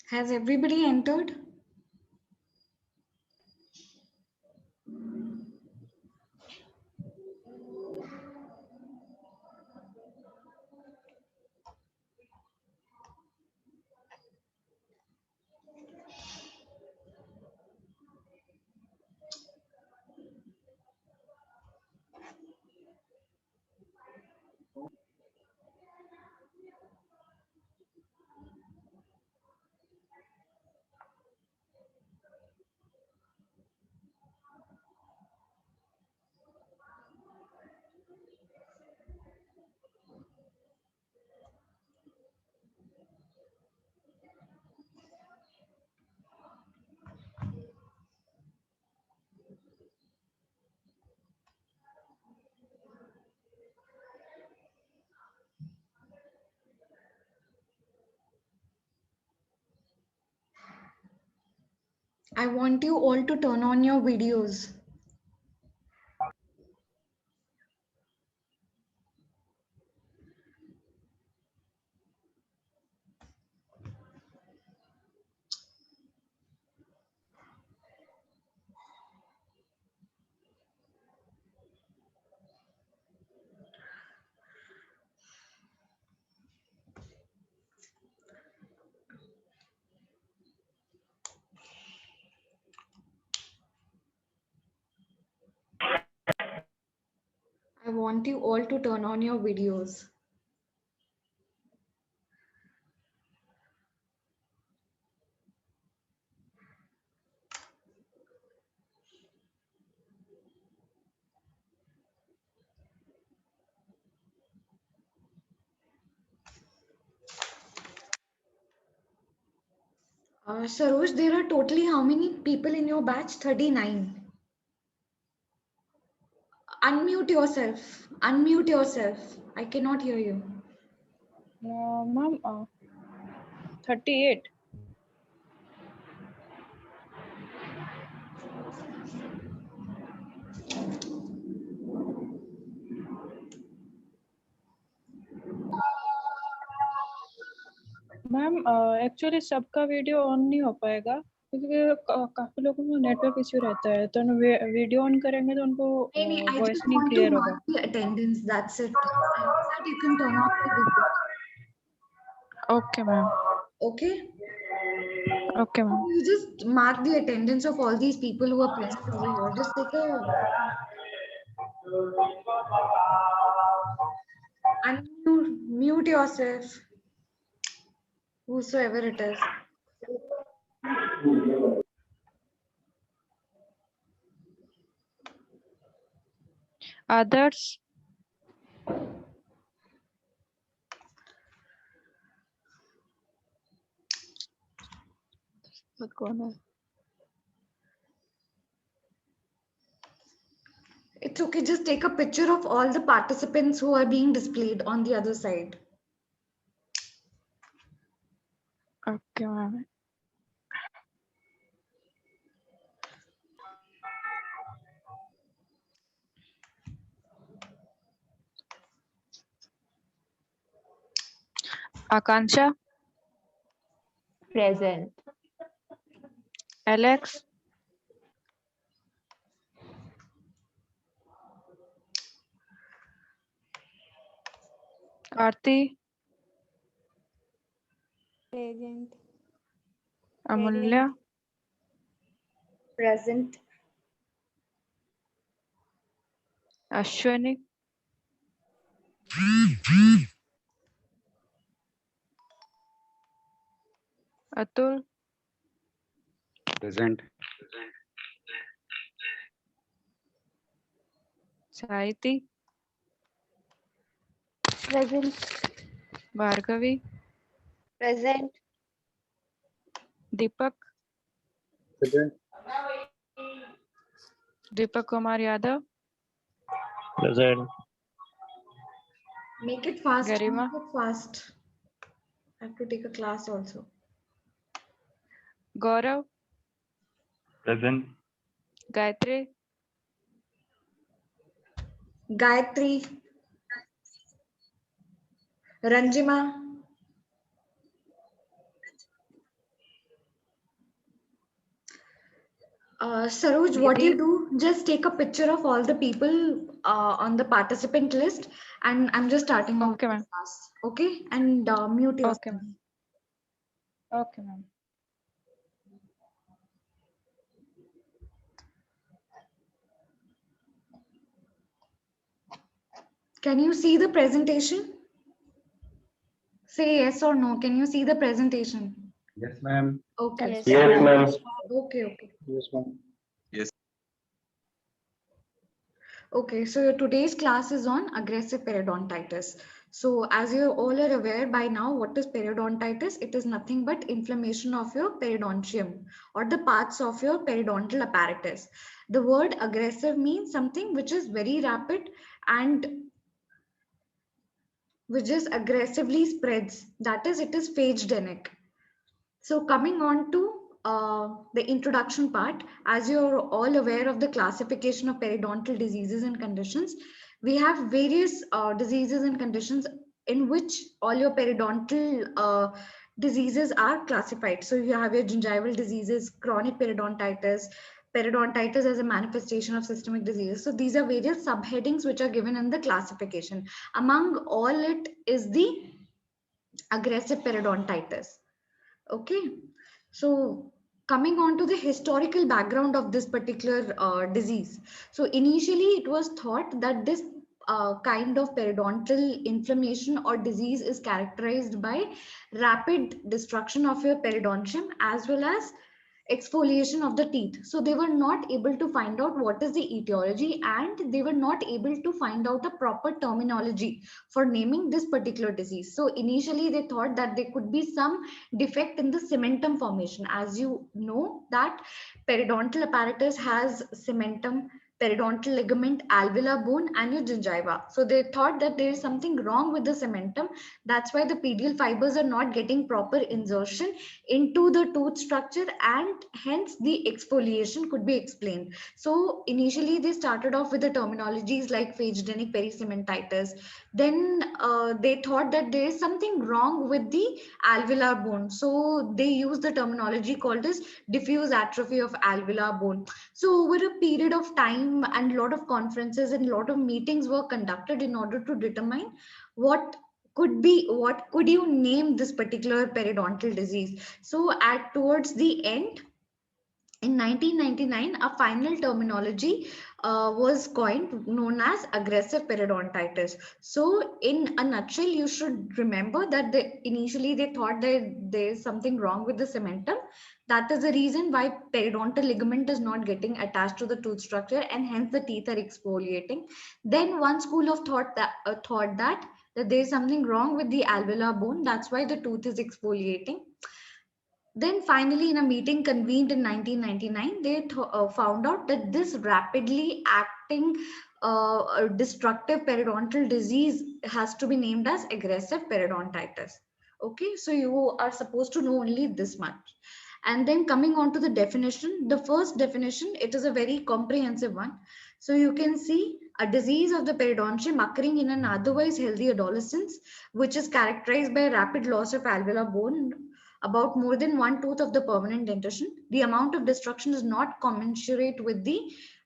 Has everybody entered? I want you all to turn on your videos. I want you all to turn on your videos. Sarosh, there are totally how many people in your batch? 39. Unmute yourself. Unmute yourself. I cannot hear you. Ma'am, 38. Ma'am actually सबका video on नहीं हो पाएगा क्योंकि काफी लोगों को network issue रहता है, तो वीडियो ऑन करेंगे तो उनको I वॉइस just नहीं want to क्लियर होगा. mark the attendance. That's it. After that, you can turn off your video. Okay ma'am. Okay? Okay ma'am. You just mark the attendance of all these people who are present over here. Just take a mute yourself, whosoever it is. Others. कौन है? It's okay. Just take a picture of all the participants who are being displayed on the other side. Okay ma'am. Akanksha. Present. Alex. Aarti. Present. अमूल्य. Present. Ashwini. Atul. Present. Sahiti. Present. Bhargavi. Present. Deepak. Present. Deepak Kumar Yadav. Present. Make it fast. Garima. Make it fast. I have to take a class also. Gaurav. Present. Gayatri. Gayatri, Ranjima, Saroj, what you do, just take a picture of all the people on the participant list, and I'm just starting off Okay, the ma'am. class. Okay, and mute yourself. Okay, ma'am. Okay, ma'am. Can you see the presentation? Say yes or no. Can you see the presentation? Yes, ma'am. Okay. Yes, Yes, ma'am. Okay, okay. Yes, ma'am. Okay, so today's class is on aggressive periodontitis. So as you all are aware by now, what is periodontitis? It is nothing but inflammation of your periodontium or the parts of your periodontal apparatus. The word aggressive means something which is very rapid and which is aggressively spreads. That is, it is phagedenic. So coming on to the introduction part, as you're all aware of the classification of periodontal diseases and conditions, we have various diseases and conditions in which all your periodontal diseases are classified. So you have your gingival diseases, chronic periodontitis, periodontitis as a manifestation of systemic diseases. So these are various subheadings which are given in the classification. Among all it is the aggressive periodontitis. Okay, so coming on to the historical background of this particular disease. So initially it was thought that this kind of periodontal inflammation or disease is characterized by rapid destruction of your periodontium as well as exfoliation of the teeth. So they were not able to find out what is the etiology, and they were not able to find out a proper terminology for naming this particular disease. So initially they thought that there could be some defect in the cementum formation. As you know that periodontal apparatus has cementum, periodontal ligament, alveolar bone, and your gingiva. So they thought that there is something wrong with the cementum. That's why the pedial fibers are not getting proper insertion into the tooth structure, and hence the exfoliation could be explained. So initially they started off with the terminologies like phagedenic perisymentitis. Then they thought that there is something wrong with the alveolar bone. So they use the terminology called as diffuse atrophy of alveolar bone. So over a period of time and a lot of conferences and a lot of meetings were conducted in order to determine what what could you name this particular periodontal disease. So at towards the end in 1999, a final terminology was coined known as aggressive periodontitis. So, in a nutshell, you should remember that initially they thought that there is something wrong with the cementum. That is the reason why periodontal ligament is not getting attached to the tooth structure, and hence the teeth are exfoliating. Then one school of thought that there is something wrong with the alveolar bone. That's why the tooth is exfoliating. Then finally, in a meeting convened in 1999, they found out that this rapidly acting destructive periodontal disease has to be named as aggressive periodontitis. Okay, so you are supposed to know only this much. And then coming on to the definition, the first definition, it is a very comprehensive one. So you can see a disease of the periodontium occurring in an otherwise healthy adolescence, which is characterized by rapid loss of alveolar bone, about more than one tooth of the permanent dentition. The amount of destruction is not commensurate with the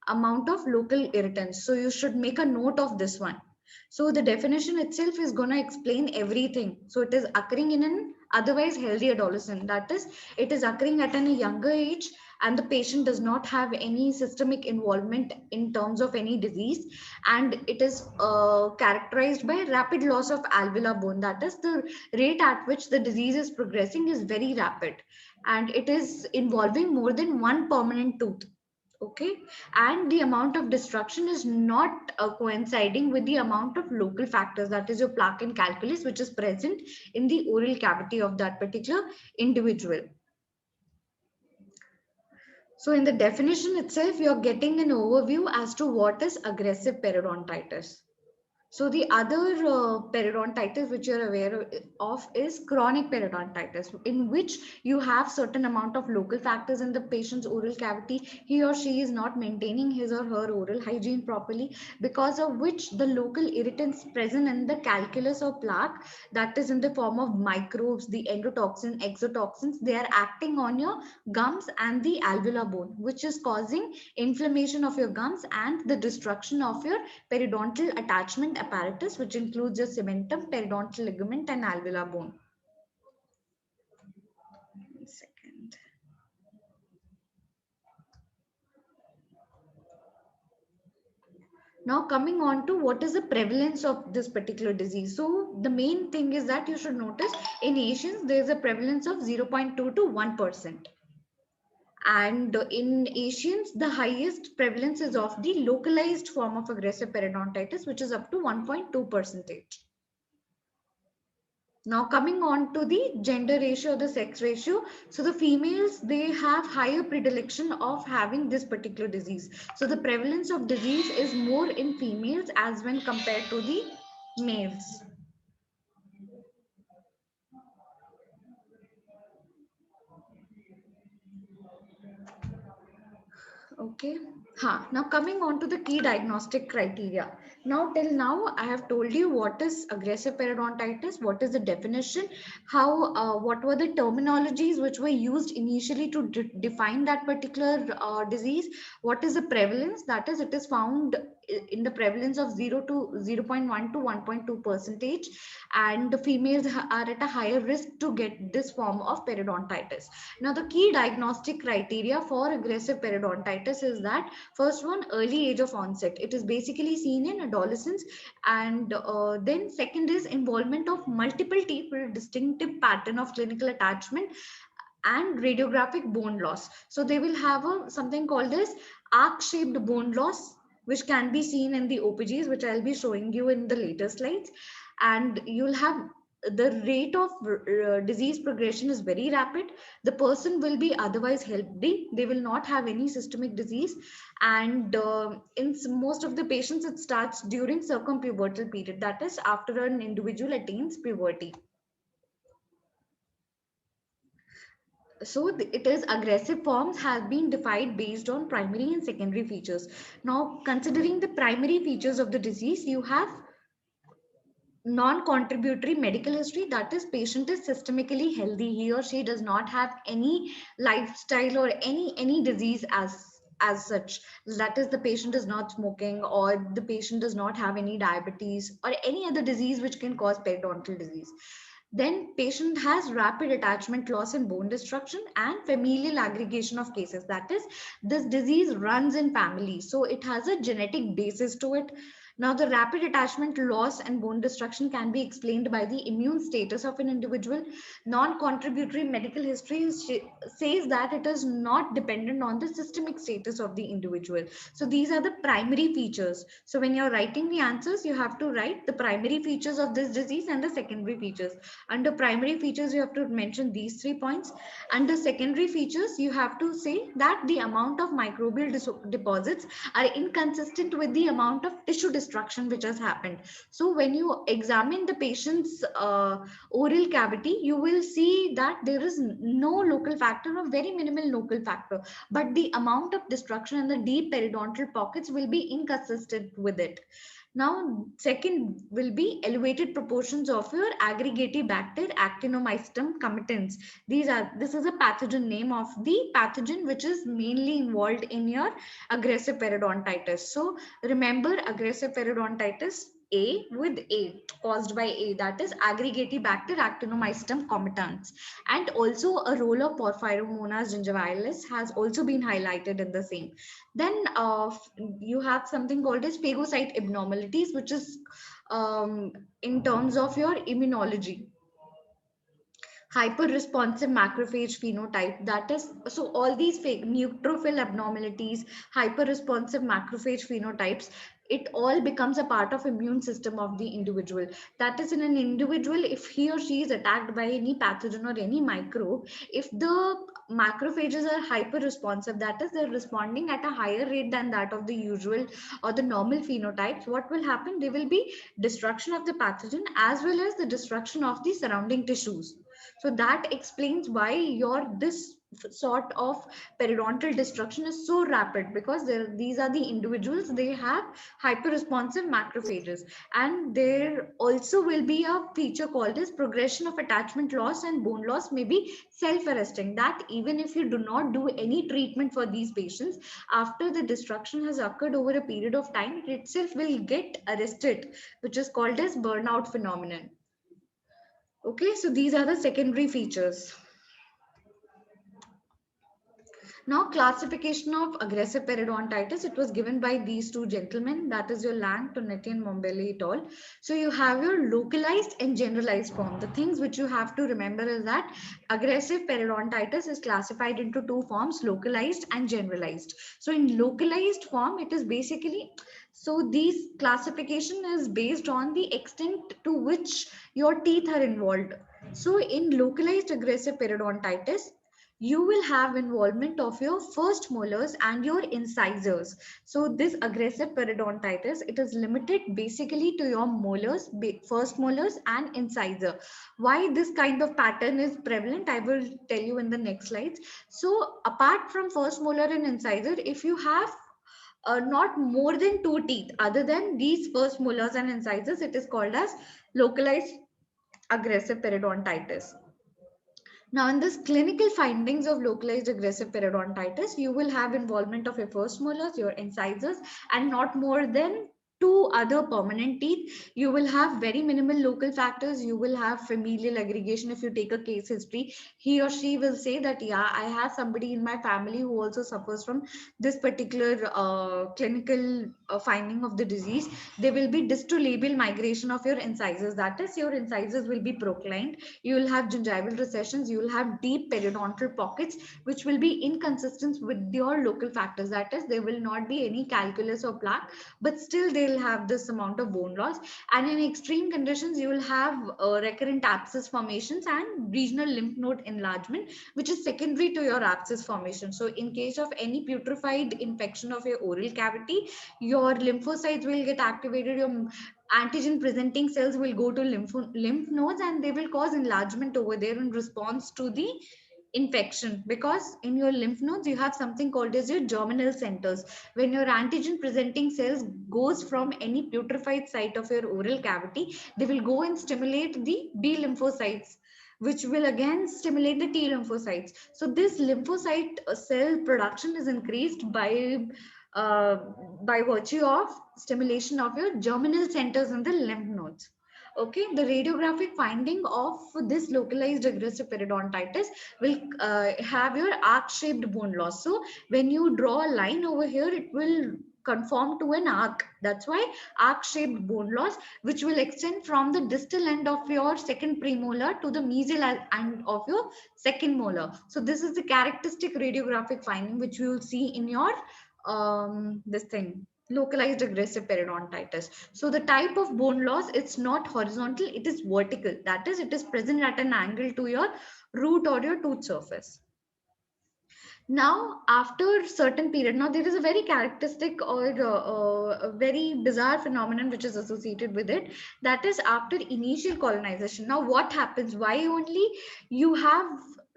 amount of local irritants. So you should make a note of this one. So the definition itself is going to explain everything. So it is occurring in an otherwise healthy adolescent. That is, it is occurring at a younger age, and the patient does not have any systemic involvement in terms of any disease, and it is characterized by rapid loss of alveolar bone. That is, the rate at which the disease is progressing is very rapid, and it is involving more than one permanent tooth. Okay, and the amount of destruction is not coinciding with the amount of local factors, that is your plaque and calculus, which is present in the oral cavity of that particular individual. So in the definition itself, you're getting an overview as to what is aggressive periodontitis. So the other periodontitis which you're aware of is chronic periodontitis, in which you have certain amount of local factors in the patient's oral cavity. He or she is not maintaining his or her oral hygiene properly, because of which the local irritants present in the calculus or plaque, that is in the form of microbes, the endotoxin, exotoxins, they are acting on your gums and the alveolar bone, which is causing inflammation of your gums and the destruction of your periodontal attachment apparatus, which includes your cementum, periodontal ligament, and alveolar bone. 1 second. Now coming on to what is the prevalence of this particular disease. So the main thing is that you should notice in Asians, there is a prevalence of 0.2 to 1%. And in Asians, the highest prevalence is of the localized form of aggressive periodontitis, which is up to 1.2%. Now coming on to the gender ratio, the sex ratio. So the females, they have higher predilection of having this particular disease. So the prevalence of disease is more in females as when compared to the males. Okay. Now coming on to the key diagnostic criteria. Now till now, I have told you what is aggressive periodontitis, what is the definition, what were the terminologies which were used initially to define that particular disease, what is the prevalence, that is it is found in the prevalence of 0.1 to 1.2 percentage, and the females are at a higher risk to get this form of periodontitis. Now the key diagnostic criteria for aggressive periodontitis is that first one, early age of onset. It is basically seen in adolescents, and then second is involvement of multiple teeth with a distinctive pattern of clinical attachment and radiographic bone loss. So they will have something called as arc-shaped bone loss, which can be seen in the OPGs, which I'll be showing you in the later slides. And you'll have the rate of disease progression is very rapid. The person will be otherwise healthy. They will not have any systemic disease. And in most of the patients, it starts during circumpubertal period. That is after an individual attains puberty. So it is aggressive forms have been defined based on primary and secondary features. Now, considering the primary features of the disease, you have non-contributory medical history, that is patient is systemically healthy, he or she does not have any lifestyle or any disease as such, that is the patient is not smoking or the patient does not have any diabetes or any other disease which can cause periodontal disease. Then patient has rapid attachment loss and bone destruction and familial aggregation of cases, that is this disease runs in family, so it has a genetic basis to it. Now, the rapid attachment loss and bone destruction can be explained by the immune status of an individual. Non-contributory medical history says that it is not dependent on the systemic status of the individual. So these are the primary features. So when you're writing the answers, you have to write the primary features of this disease and the secondary features. Under primary features, you have to mention these 3 points. Under secondary features, you have to say that the amount of microbial deposits are inconsistent with the amount of tissue destruction which has happened. So when you examine the patient's oral cavity, you will see that there is no local factor or very minimal local factor, but the amount of destruction in the deep periodontal pockets will be inconsistent with it. Now, second will be elevated proportions of your Aggregatibacter actinomycetum comitans. This is a pathogen name of the pathogen which is mainly involved in your aggressive periodontitis. So remember, aggressive periodontitis A with A, caused by A, that is Aggregatibacter actinomycetum comitans. And also a role of Porphyromonas gingivalis has also been highlighted in the same. Then you have something called as phagocyte abnormalities, which is in terms of your immunology. Hyper-responsive macrophage phenotype, that is, so all these neutrophil abnormalities, hyper-responsive macrophage phenotypes, it all becomes a part of immune system of the individual. That is, in an individual, if he or she is attacked by any pathogen or any microbe, if the macrophages are hyper responsive, that is, they're responding at a higher rate than that of the usual or the normal phenotypes, what will happen? There will be destruction of the pathogen as well as the destruction of the surrounding tissues. So that explains why your this sort of periodontal destruction is so rapid, because these are the individuals, they have hyper responsive macrophages. And there also will be a feature called as progression of attachment loss and bone loss may be self-arresting, that even if you do not do any treatment for these patients, after the destruction has occurred over a period of time, it itself will get arrested, which is called as burnout phenomenon. Okay, so these are the secondary features. Now, classification of aggressive periodontitis, it was given by these two gentlemen, that is your Lang, Tonetti and Mombelli et al. So you have your localized and generalized form. The things which you have to remember is that aggressive periodontitis is classified into two forms, localized and generalized. So in localized form, it is basically, so these classification is based on the extent to which your teeth are involved. So in localized aggressive periodontitis, you will have involvement of your first molars and your incisors. So this aggressive periodontitis, it is limited basically to your molars, first molars and incisor. Why this kind of pattern is prevalent, I will tell you in the next slides. So apart from first molar and incisor, if you have not more than two teeth other than these first molars and incisors, it is called as localized aggressive periodontitis. Now, in this clinical findings of localized aggressive periodontitis, you will have involvement of your first molars, your incisors, and not more than two other permanent teeth. You will have very minimal local factors. You will have familial aggregation. If you take a case history, he or she will say that, yeah, I have somebody in my family who also suffers from this particular clinical finding of the disease. There will be distolabial migration of your incisors. That is, your incisors will be proclined. You will have gingival recessions. You will have deep periodontal pockets, which will be inconsistent with your local factors. That is, there will not be any calculus or plaque, but still they'll have this amount of bone loss. And in extreme conditions, you will have recurrent abscess formations and regional lymph node enlargement, which is secondary to your abscess formation. So in case of any putrefied infection of your oral cavity, your lymphocytes will get activated, your antigen presenting cells will go to lymph nodes, and they will cause enlargement over there in response to the infection, because in your lymph nodes you have something called as your germinal centers. When your antigen presenting cells goes from any putrefied site of your oral cavity, they will go and stimulate the B lymphocytes, which will again stimulate the T lymphocytes. So this lymphocyte cell production is increased by virtue of stimulation of your germinal centers in the lymph nodes. Okay, the radiographic finding of this localized aggressive periodontitis will have your arc-shaped bone loss. So when you draw a line over here, it will conform to an arc. That's why arc-shaped bone loss, which will extend from the distal end of your second premolar to the mesial end of your second molar. So this is the characteristic radiographic finding which you will see in your this thing, localized aggressive periodontitis. So the type of bone loss, it's not horizontal, it is vertical. That is, it is present at an angle to your root or your tooth surface. Now, after certain period, now there is a very characteristic or a very bizarre phenomenon which is associated with it. That is after initial colonization. Now, what happens? Why only you have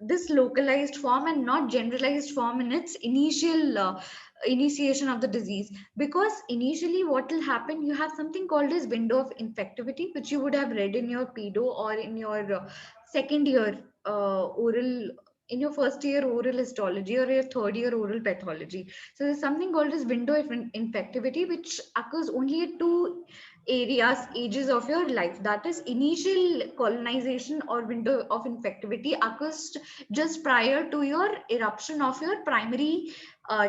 this localized form and not generalized form in its initial initiation of the disease? Because initially what will happen, you have something called as window of infectivity, which you would have read in your pedo or in your second year oral, in your first year oral histology or your third year oral pathology. So there's something called as window of infectivity, which occurs only at two ages of your life. That is, initial colonization or window of infectivity occurs just prior to your eruption of your primary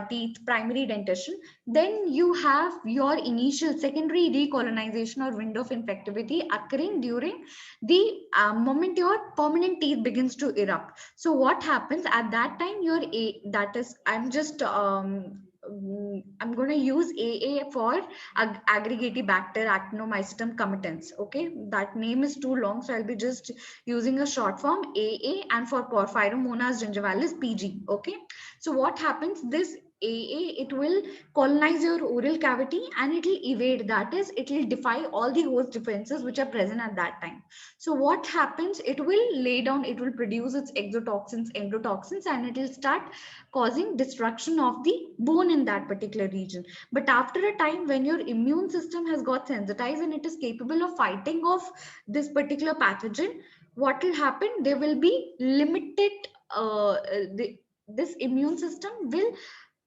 teeth, primary dentition. Then you have your initial secondary recolonization or window of infectivity occurring during the moment your permanent teeth begins to erupt. So what happens at that time, your that is, I'm just I'm going to use AA for Aggregatibacter actinomycetum committens. Okay, that name is too long, so I'll be just using a short form AA, and for Porphyromonas gingivalis PG. Okay, so what happens? This AA, it will colonize your oral cavity and it will evade. That is, it will defy all the host defenses which are present at that time. So what happens? It will lay down. It will produce its exotoxins, endotoxins, and it will start causing destruction of the bone in that particular region. But after a time, when your immune system has got sensitized and it is capable of fighting off this particular pathogen, what will happen? There will be limited. This immune system will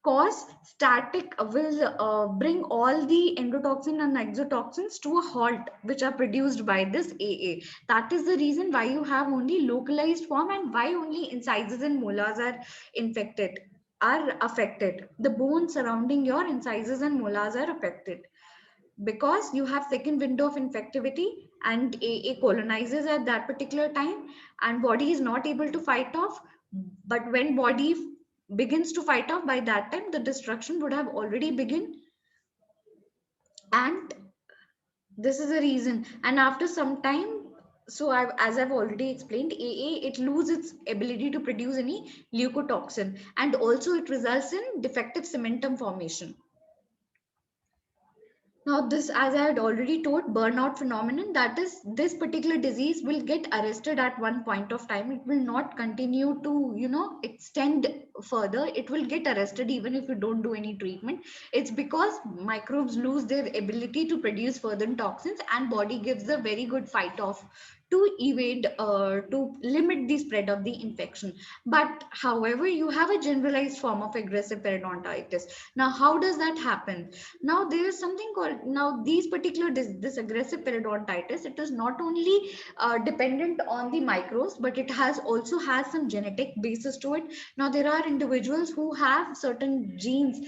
cause static, will bring all the endotoxin and exotoxins to a halt, which are produced by this AA. That is the reason why you have only localized form and why only incisors and molars are affected. The bone surrounding your incisors and molars are affected because you have second window of infectivity and AA colonizes at that particular time, and body is not able to fight off. But when body begins to fight off, by that time the destruction would have already begun, and this is the reason. And after some time, so as I've already explained, AA, it loses its ability to produce any leukotoxin, and also it results in defective cementum formation. Now, this, as I had already told, burnout phenomenon, that is, this particular disease will get arrested at one point of time. It will not continue to, extend further. It will get arrested even if you don't do any treatment. It's because microbes lose their ability to produce further toxins, and body gives a very good fight off to evade, to limit the spread of the infection. But however, you have a generalized form of aggressive periodontitis. Now, how does that happen? Now there is something called, now these particular this aggressive periodontitis, it is not only dependent on the microbes, but it has also has some genetic basis to it. Now there are individuals who have certain genes,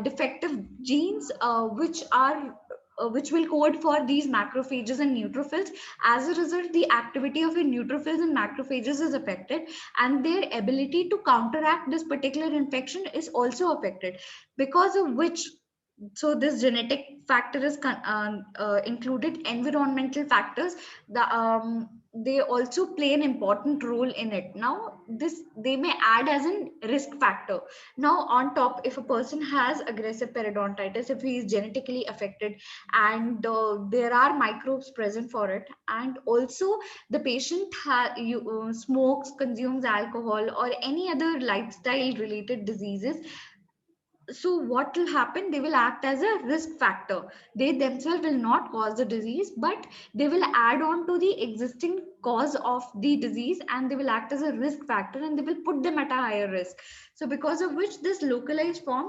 defective genes, which will code for these macrophages and neutrophils. As a result, the activity of your neutrophils and macrophages is affected, and their ability to counteract this particular infection is also affected, because of which, so this genetic factor is included. Environmental factors, they also play an important role in it. Now this, they may add as a risk factor. Now on top, if a person has aggressive periodontitis, if he is genetically affected, and there are microbes present for it, and also the patient smokes, consumes alcohol, or any other lifestyle related diseases, so what will happen? They will act as a risk factor. They themselves will not cause the disease, but they will add on to the existing cause of the disease, and they will act as a risk factor, and they will put them at a higher risk. So because of which, this localized form,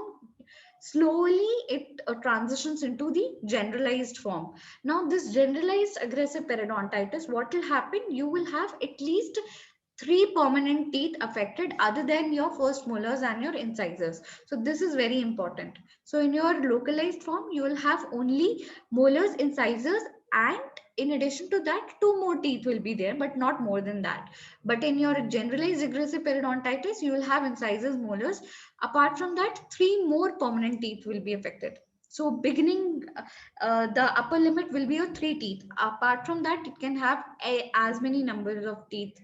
slowly it transitions into the generalized form. Now this generalized aggressive periodontitis, what will happen? You will have at least 3 permanent teeth affected other than your first molars and your incisors. So this is very important. So in your localized form, you will have only molars, incisors, and in addition to that, 2 more teeth will be there, but not more than that. But in your generalized aggressive periodontitis, you will have incisors, molars. Apart from that, 3 more permanent teeth will be affected. So beginning, the upper limit will be your 3 teeth. Apart from that, it can have as many numbers of teeth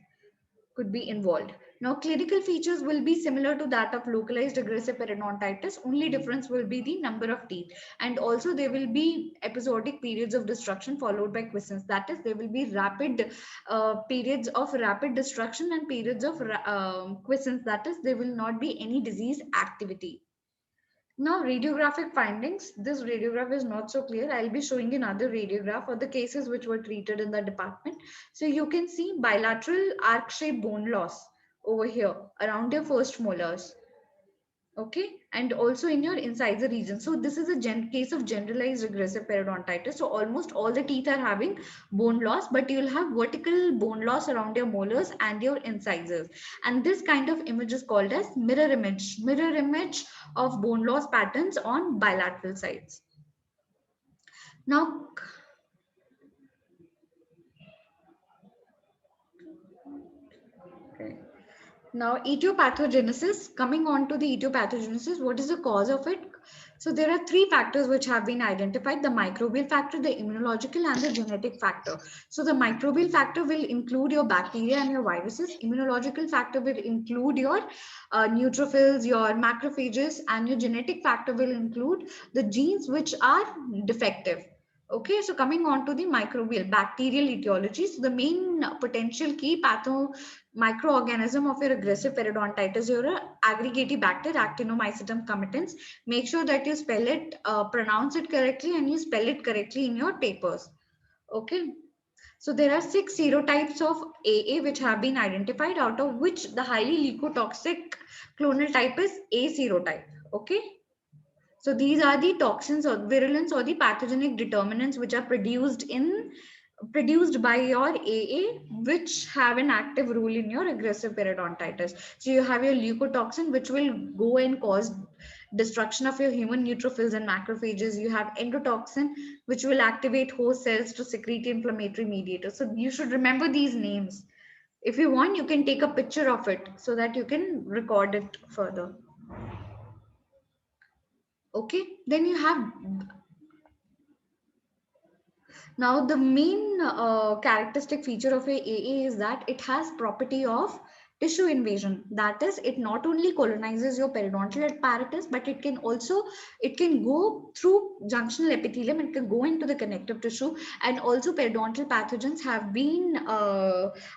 could be involved. Now, clinical features will be similar to that of localized aggressive periodontitis. Only difference will be the number of teeth. And also there will be episodic periods of destruction followed by quiescence. That is, there will be rapid periods of rapid destruction and periods of quiescence. That is, there will not be any disease activity. Now, radiographic findings. This radiograph is not so clear. I'll be showing another radiograph for the cases which were treated in the department. So you can see bilateral arc-shaped bone loss over here around your first molars. Okay, and also in your incisor region. So this is a case of generalized aggressive periodontitis. So almost all the teeth are having bone loss, but you'll have vertical bone loss around your molars and your incisors. And this kind of image is called as mirror image of bone loss patterns on bilateral sides. Now, okay. Now, etiopathogenesis, coming on to the etiopathogenesis, what is the cause of it? So there are three factors which have been identified: the microbial factor, the immunological, and the genetic factor. So the microbial factor will include your bacteria and your viruses. Immunological factor will include your neutrophils, your macrophages, and your genetic factor will include the genes which are defective. Okay, so coming on to the microbial bacterial etiology. So the main potential key microorganism of your aggressive periodontitis, your Aggregatibacter actinomycetum commitans. Make sure that you spell it, pronounce it correctly, and you spell it correctly in your papers. Okay. So there are 6 serotypes of AA which have been identified, out of which the highly leukotoxic clonal type is A serotype. Okay. So these are the toxins or virulence or the pathogenic determinants which are produced by your AA, which have an active role in your aggressive periodontitis. So you have your leukotoxin, which will go and cause destruction of your human neutrophils and macrophages. You have endotoxin, which will activate host cells to secrete inflammatory mediators. So you should remember these names. If you want, you can take a picture of it so that you can record it further. Okay, then you have, now the main characteristic feature of a AA is that it has property of tissue invasion. That is, it not only colonizes your periodontal apparatus, but it can go through junctional epithelium, it can go into the connective tissue, and also periodontal pathogens have been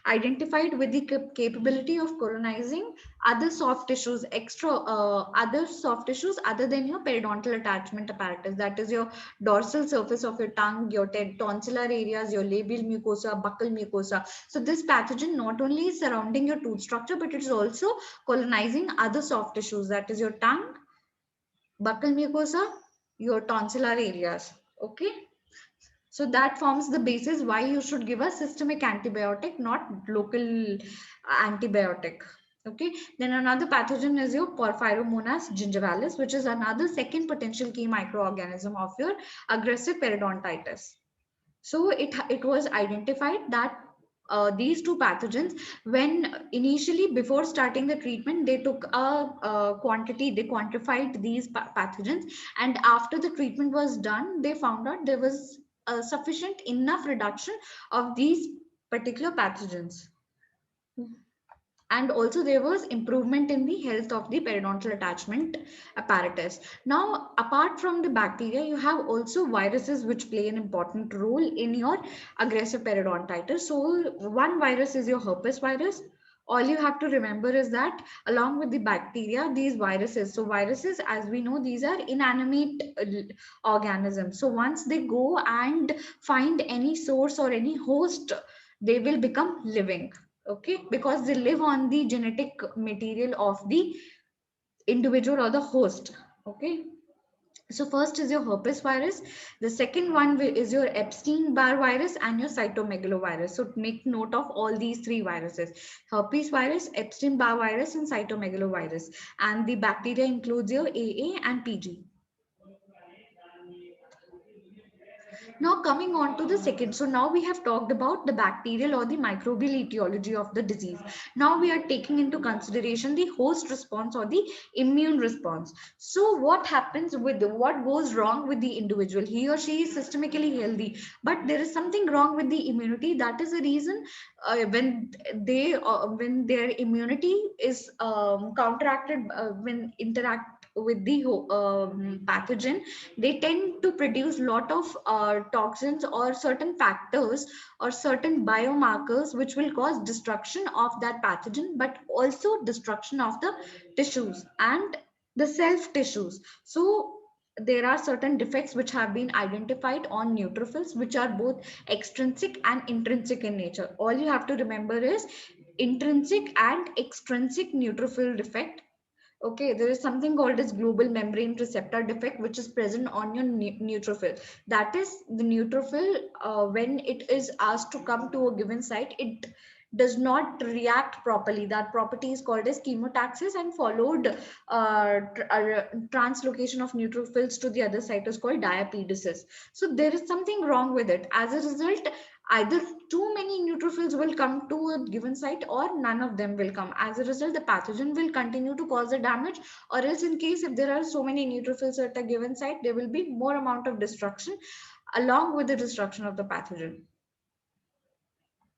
identified with the capability of colonizing other soft tissues, other soft tissues other than your periodontal attachment apparatus. That is your dorsal surface of your tongue, your tonsillar areas, your labial mucosa, buccal mucosa. So this pathogen not only is surrounding your tooth structure, but it is also colonizing other soft tissues. That is your tongue, buccal mucosa, your tonsillar areas. Okay. So that forms the basis why you should give a systemic antibiotic, not local antibiotic. Okay. Then another pathogen is your Porphyromonas gingivalis, which is another second potential key microorganism of your aggressive periodontitis. So it was identified that these two pathogens, when initially before starting the treatment, they took a quantity, they quantified these pathogens, and after the treatment was done, they found out there was a sufficient enough reduction of these particular pathogens. And also there was improvement in the health of the periodontal attachment apparatus. Now, apart from the bacteria, you have also viruses which play an important role in your aggressive periodontitis. So one virus is your herpes virus. All you have to remember is that along with the bacteria, these viruses, so viruses, as we know, these are inanimate organisms. So once they go and find any source or any host, they will become living. Okay, because they live on the genetic material of the individual or the host. Okay, so first is your herpes virus, the second one is your Epstein-Barr virus, and your cytomegalovirus. So make note of all these three viruses: herpes virus, Epstein-Barr virus, and cytomegalovirus. And the bacteria includes your AA and PG. Now coming on to the second, so now we have talked about the bacterial or the microbial etiology of the disease. Now we are taking into consideration the host response or the immune response. So what happens with what goes wrong with the individual? He or she is systemically healthy, but there is something wrong with the immunity. That is the reason when their immunity is counteracted when interact with the pathogen, they tend to produce lot of toxins or certain factors or certain biomarkers which will cause destruction of that pathogen, but also destruction of the tissues and the self tissues. So there are certain defects which have been identified on neutrophils, which are both extrinsic and intrinsic in nature. All you have to remember is intrinsic and extrinsic neutrophil defect. Okay, there is something called as global membrane receptor defect, which is present on your neutrophil. That is the neutrophil, when it is asked to come to a given site, does not react properly. That property is called as chemotaxis, and followed translocation of neutrophils to the other site is called diapedesis. So there is something wrong with it. As a result, either too many neutrophils will come to a given site or none of them will come. As a result, the pathogen will continue to cause the damage, or else in case if there are so many neutrophils at a given site, there will be more amount of destruction along with the destruction of the pathogen.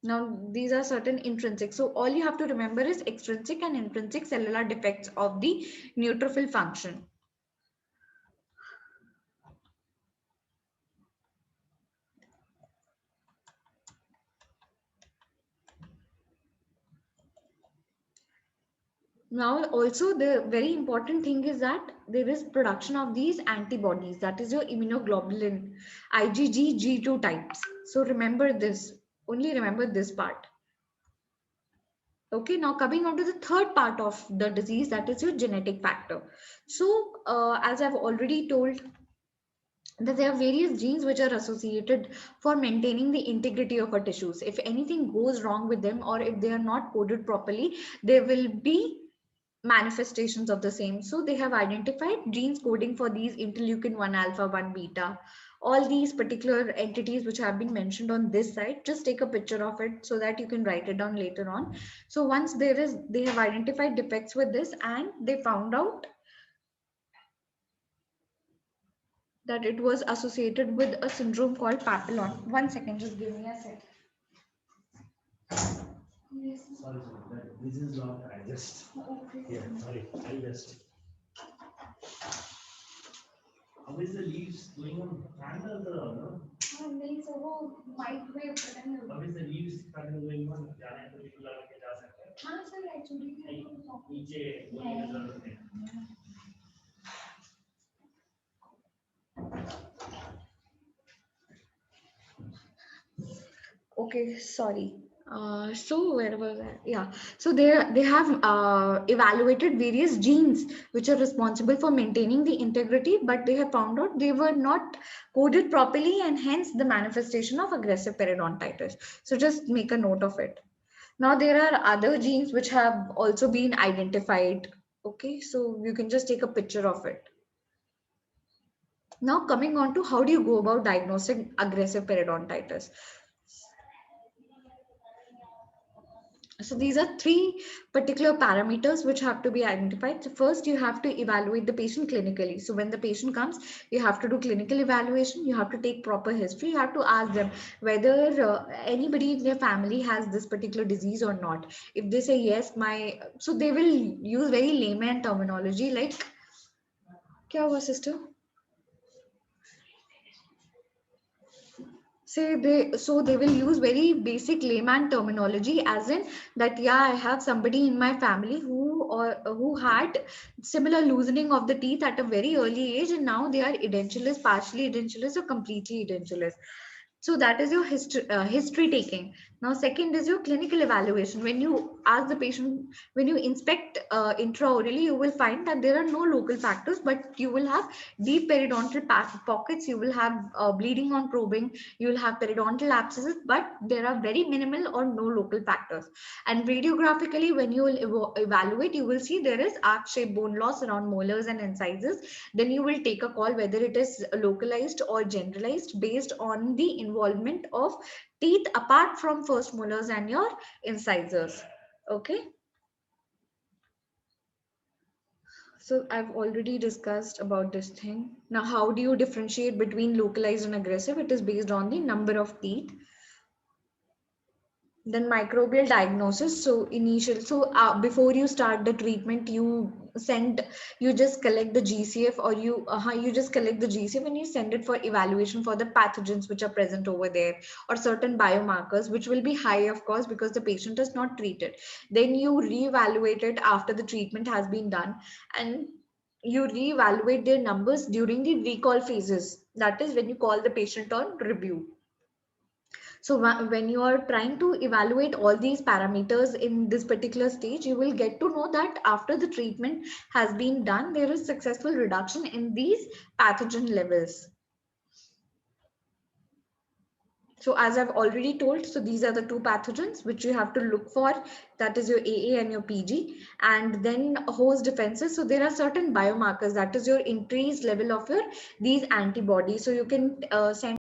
Now, these are certain intrinsic. So all you have to remember is extrinsic and intrinsic cellular defects of the neutrophil function. Now, also the very important thing is that there is production of these antibodies, that is your immunoglobulin, IgG, G2 types. So remember this, only remember this part. Okay, now coming on to the third part of the disease, that is your genetic factor. So as I've already told, that there are various genes which are associated for maintaining the integrity of our tissues. If anything goes wrong with them, or if they are not coded properly, there will be manifestations of the same. So they have identified genes coding for these interleukin 1 alpha, 1 beta, all these particular entities which have been mentioned on this side. Just take a picture of it so that you can write it down later on. So once they have identified defects with this, and they found out that it was associated with a syndrome called papillon. 1 second, just give me a sec. Yes. Sorry, this is not, I just, Okay. yeah, sorry, I just. How is the leaves going on? Handle the, no? नहीं sir वो microwave पता नहीं How is the leaves pattern going on? जाने तो बिल्कुल लगा के जा सकते हैं। हाँ सर एक्चुअली नीचे बोलने की जरूरत है। Okay, sorry. So where was I? Yeah. So they have evaluated various genes which are responsible for maintaining the integrity, but they have found out they were not coded properly, and hence the manifestation of aggressive periodontitis. So just make a note of it. Now there are other genes which have also been identified. Okay, so you can just take a picture of it. Now coming on to how do you go about diagnosing aggressive periodontitis? So these are three particular parameters which have to be identified. So first, you have to evaluate the patient clinically. So when the patient comes, you have to do clinical evaluation. You have to take proper history. You have to ask them whether anybody in their family has this particular disease or not. If they say yes, so they will use very layman terminology like, "Kya hua, sister?" So they will use very basic layman terminology, as in that, yeah, I have somebody in my family who had similar loosening of the teeth at a very early age, and now they are edentulous, partially edentulous, or completely edentulous. So that is your history taking. Now, second is your clinical evaluation. When you ask the patient, when you inspect intraorally, you will find that there are no local factors, but you will have deep periodontal pockets. You will have bleeding on probing. You will have periodontal abscesses, but there are very minimal or no local factors. And radiographically, when you will evaluate, you will see there is arch-shaped bone loss around molars and incisors. Then you will take a call whether it is localized or generalized based on the involvement of teeth apart from first molars and your incisors. Okay. So I've already discussed about this thing. Now, how do you differentiate between localized and aggressive? It is based on the number of teeth. Then microbial diagnosis. So before you start the treatment, you just collect the GCF, or you just collect the GCF and you send it for evaluation for the pathogens which are present over there, or certain biomarkers which will be high, of course, because the patient is not treated. Then you reevaluate it after the treatment has been done, and you reevaluate their numbers during the recall phases. That is when you call the patient on review. So when you are trying to evaluate all these parameters in this particular stage, you will get to know that after the treatment has been done, there is successful reduction in these pathogen levels. So as I've already told, so these are the two pathogens which you have to look for. That is your AA and your PG, and then host defenses. So there are certain biomarkers, that is your increased level of your these antibodies. So you can send